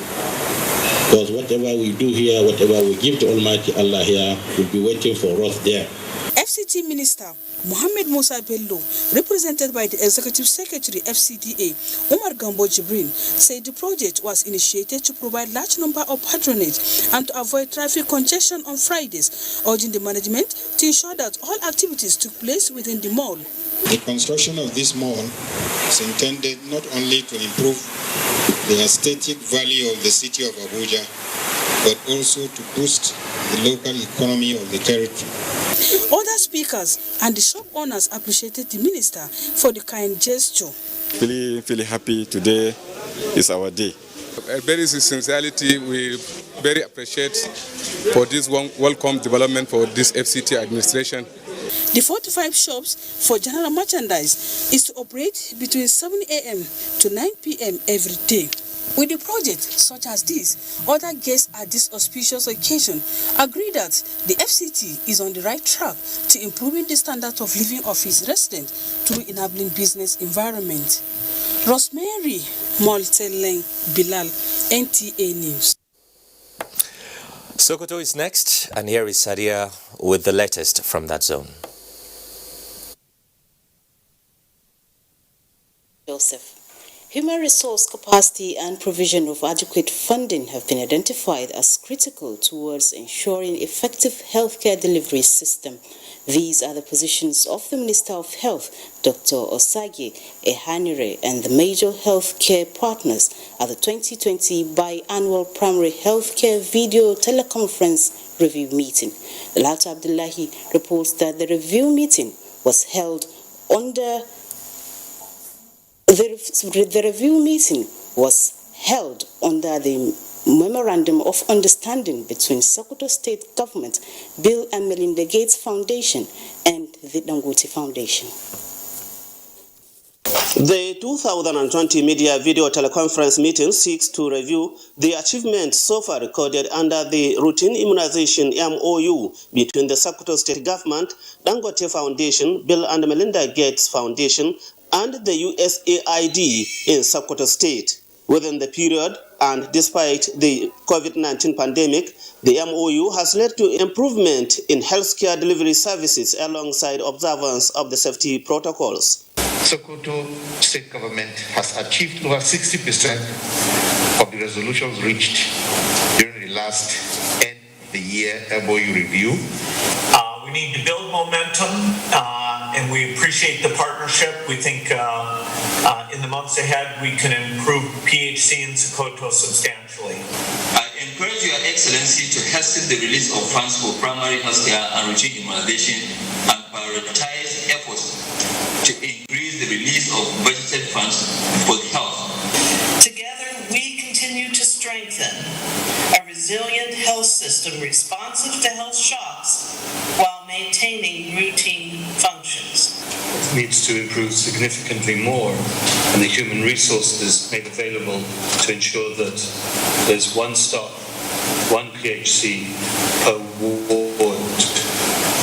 Because whatever we do here, whatever we give to Almighty Allah here, will be waiting for us there. FCT Minister Mohammed Musa Bello, represented by the Executive Secretary FCDA, Umar Gambo Jibrin, said the project was initiated to provide large number of patronage and to avoid traffic congestion on Fridays, urging the management to ensure that all activities took place within the mall. The construction of this mall is intended not only to improve the aesthetic value of the city of Abuja, but also to boost the local economy of the territory. Other speakers and the shop owners appreciated the minister for the kind gesture. Really happy today is our day. Very sincerity, we very appreciate for this welcome development for this FCT administration. The 45 shops for general merchandise is to operate between 7 a.m. to 9 p.m. every day. With the project such as this, other guests at this auspicious occasion agree that the FCT is on the right track to improving the standard of living of its residents through enabling business environment. Rosemary Molteleng Bilal, NTA News. Sokoto is next, and here is Sadia with the latest from that zone. Joseph. Human resource capacity and provision of adequate funding have been identified as critical towards ensuring effective healthcare delivery system. These are the positions of the Minister of Health, Dr. Osage Ehanire, and the major healthcare partners at the 2020 biannual primary healthcare video teleconference review meeting. Lata Abdullahi reports that the review meeting was held under The review meeting was held under the Memorandum of Understanding between Sokoto State Government, Bill and Melinda Gates Foundation, and the Dangote Foundation. The 2020 media video teleconference meeting seeks to review the achievements so far recorded under the routine immunization MOU between the Sokoto State Government, Dangote Foundation, Bill and Melinda Gates Foundation, and the USAID in Sokoto State. Within the period, and despite the COVID-19 pandemic, the MOU has led to improvement in healthcare delivery services alongside observance of the safety protocols. Sokoto State Government has achieved over 60% of the resolutions reached during the last end of the year MOU review. We need to build momentum, and we appreciate the partnership. We think in the months ahead we can improve PHC in Sokoto substantially. I encourage Your Excellency to hasten the release of funds for primary healthcare and routine immunization and prioritize efforts to increase the release of budgeted funds for the health. Together, we continue to strengthen a resilient health system responsive to health shocks while maintaining routine functions. It needs to improve significantly more, and the human resources made available to ensure that there's one stop, one PHC per ward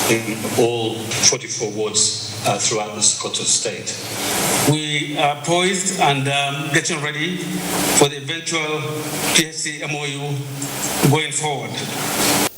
in all 44 wards throughout the Sokoto State. We are poised and getting ready for the eventual PHC MOU going forward.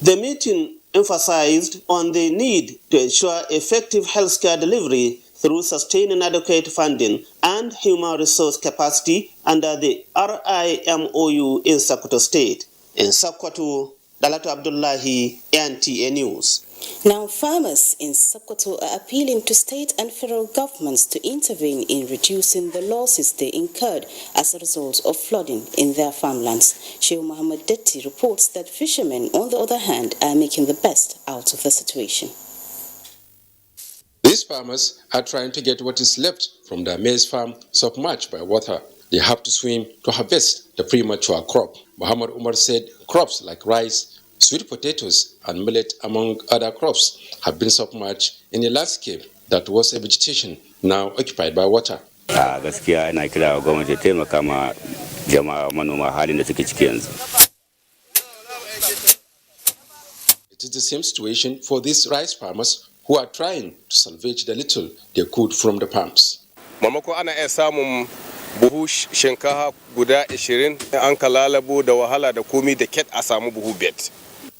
The meeting emphasized on the need to ensure effective healthcare delivery through sustaining adequate funding and human resource capacity under the RIMOU in Sokoto State. In Sokoto, Dalatu Abdullahi, NTA News. Now, farmers in Sokoto are appealing to state and federal governments to intervene in reducing the losses they incurred as a result of flooding in their farmlands. Sheikh Muhammad Detti reports that fishermen, on the other hand, are making the best out of the situation. These farmers are trying to get what is left from their maize farm submerged by water. They have to swim to harvest the premature crop. Muhammad Umar said crops like rice, sweet potatoes and millet, among other crops, have been submerged in a landscape that was a vegetation now occupied by water. Gaskiya ina kira gwamnati taimaka ma jama'a manoma halin da suke ciki yanzu. It is the same situation for these rice farmers who are trying to salvage the little they could from the palms. Mamako ana iya samun buhu shinkafa guda 20 an kalalabo da wahala da komi da ket a samu buhu bet.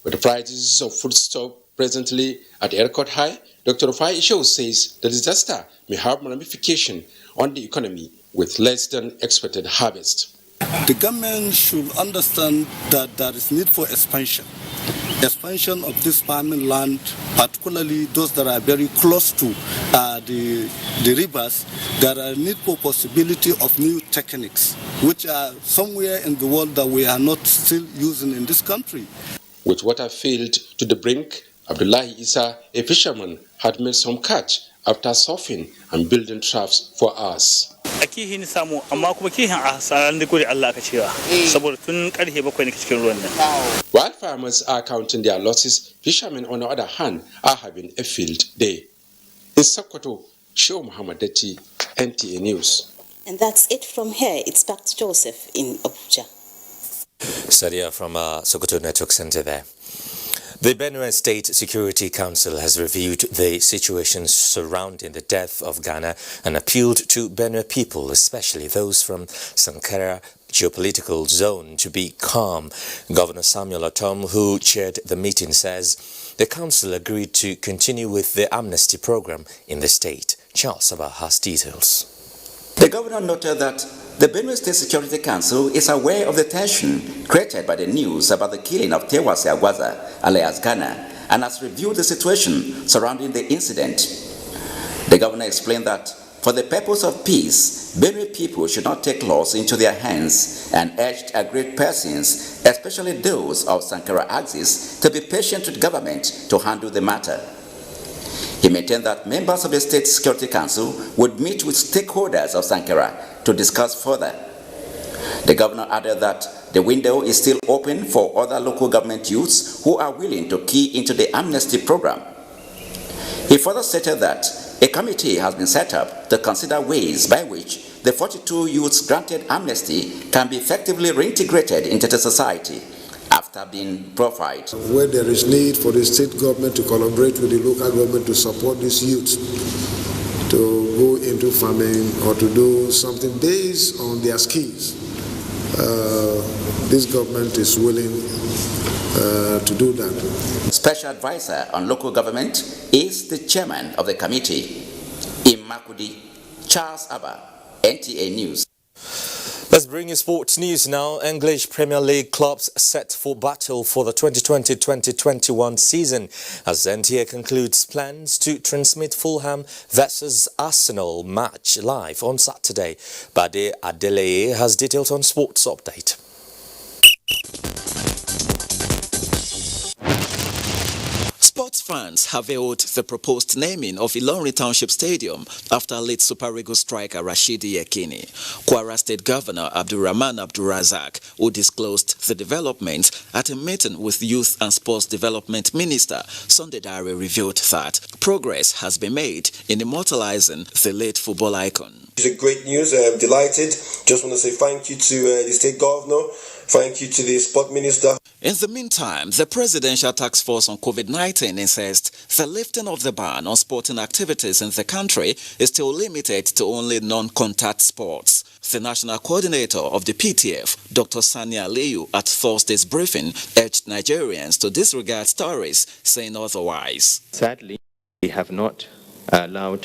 With the prices of foodstuff presently at a record high, Dr. Rufai Isho says the disaster may have ramification on the economy with less than expected harvest. The government should understand that there is need for expansion of this farming land, particularly those that are very close to the rivers. There are need for possibility of new techniques, which are somewhere in the world that we are not still using in this country. With water filled to the brink, Abdullahi Isa, a fisherman, had made some catch after surfing and building traps for hours. While farmers are counting their losses, fishermen, on the other hand, are having a field day. In Sokoto, Sheikh Muhammad Detti, NTA News. And that's it from here. It's back to Joseph in Abuja. Sadia from Sokoto Network Center there. The Benue State Security Council has reviewed the situation surrounding the death of Ghana and appealed to Benue people, especially those from Sankara geopolitical zone, to be calm. Governor Samuel Atom, who chaired the meeting, says the council agreed to continue with the amnesty program in the state. Charles Sabah has details. The governor noted that the Benue State Security Council is aware of the tension created by the news about the killing of Tewase Agwaza, alias Ghana, and has reviewed the situation surrounding the incident. The governor explained that for the purpose of peace, Benue people should not take laws into their hands and urged aggrieved persons, especially those of Sankara axis, to be patient with government to handle the matter. He maintained that members of the State Security Council would meet with stakeholders of Sankara to discuss further. The governor added that the window is still open for other local government youths who are willing to key into the amnesty program. He further stated that a committee has been set up to consider ways by which the 42 youths granted amnesty can be effectively reintegrated into the society after being profiled. Where there is need for the state government to collaborate with the local government to support these youths to go into farming or to do something based on their skills, this government is willing to do that. Special advisor on local government is the chairman of the committee. In Makudi, Charles Abba, NTA News. Let's bring you sports news now. English Premier League clubs set for battle for the 2020-2021 season as NTA concludes plans to transmit Fulham versus Arsenal match live on Saturday. Bade Adeleye has details on Sports Update. Sports fans have hailed the proposed naming of Ilorin Township Stadium after late Super Eagles striker Rashidi Yekini. Kwara State Governor Abdulrahman Abdulrazak, who disclosed the development at a meeting with Youth and Sports Development Minister, Sunday Diary revealed that progress has been made in immortalizing the late football icon. It's a great news. I'm delighted. Just want to say thank you to the State Governor. Thank you to the Sport Minister. In the meantime, the Presidential Task Force on COVID-19 insists the lifting of the ban on sporting activities in the country is still limited to only non-contact sports. The National Coordinator of the PTF, Dr. Sania Aliyu, at Thursday's briefing urged Nigerians to disregard stories saying otherwise. Sadly, we have not allowed